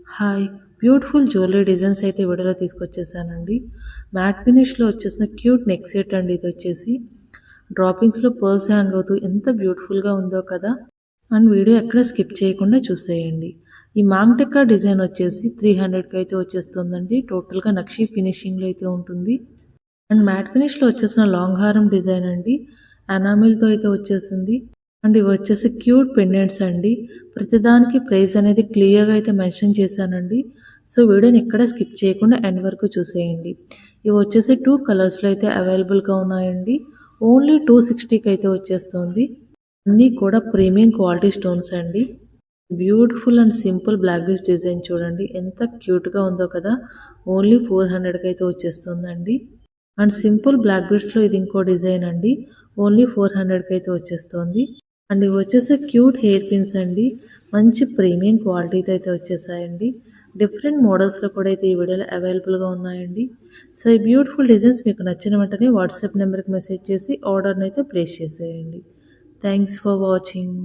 Hi! Beautiful jewellery designs అయితే ఈ వీడియోలో తీసుకొచ్చేసానండి. మ్యాట్ ఫినిష్‌లో వచ్చేసిన క్యూట్ నెక్ సెట్ అండి ఇదొచ్చేసి. డ్రాపింగ్స్‌లో పర్ల్స్ హ్యాంగ్ అవుతూ ఎంత బ్యూటిఫుల్‌గా ఉందో కదా! అండ్ వీడియో ఎక్కడ స్కిప్ చేయకుండా చూసేయండి. ఈ మాంగ్ టెక్కా డిజైన్ వచ్చేసి 300కి అయితే వచ్చేస్తుందండి. టోటల్‌గా నక్షి ఫినిషింగ్‌లో అయితే ఉంటుంది. అండ్ మ్యాట్ ఫినిష్‌లో వచ్చేసిన లాంగ్ హారం డిజైన్ అండి. ఎనామిల్‌తో అయితే వచ్చేసింది. అండ్ ఇవి వచ్చేసి క్యూట్ పెండెంట్స్ అండి. ప్రతిదానికి ప్రైస్ అనేది క్లియర్‌గా అయితే మెన్షన్ చేశానండి. సో వీడియోని ఎక్కడ స్కిప్ చేయకుండా ఎండ్ వరకు చూసేయండి. ఇవి వచ్చేసి 2 కలర్స్‌లో అయితే అవైలబుల్‌గా ఉన్నాయండి. ఓన్లీ 260కి అయితే వచ్చేస్తుంది. అన్నీ కూడా ప్రీమియం క్వాలిటీ స్టోన్స్ అండి. Beautiful and simple black beads design చూడండి ఎంత క్యూట్‌గా ఉందో కదా! ఓన్లీ 400కి అయితే వచ్చేస్తుందండి. అండ్ సింపుల్ బ్లాక్ బీడ్స్‌లో ఇది ఇంకో డిజైన్ అండి. ఓన్లీ 400కి అయితే వచ్చేస్తుంది. అండ్ ఇవి వచ్చేసి క్యూట్ హెయిర్ పిన్స్ అండి. మంచి ప్రీమియం క్వాలిటీతో అయితే వచ్చేసాయండి. డిఫరెంట్ మోడల్స్‌లో కూడా అయితే ఈ వీడియోలో అవైలబుల్‌గా ఉన్నాయండి. సో ఈ బ్యూటిఫుల్ డిజైన్స్ మీకు నచ్చిన వెంటనే వాట్సాప్ నెంబర్‌కి మెసేజ్ చేసి ఆర్డర్‌నైతే ప్లేస్ చేసేయండి. Thanks for watching.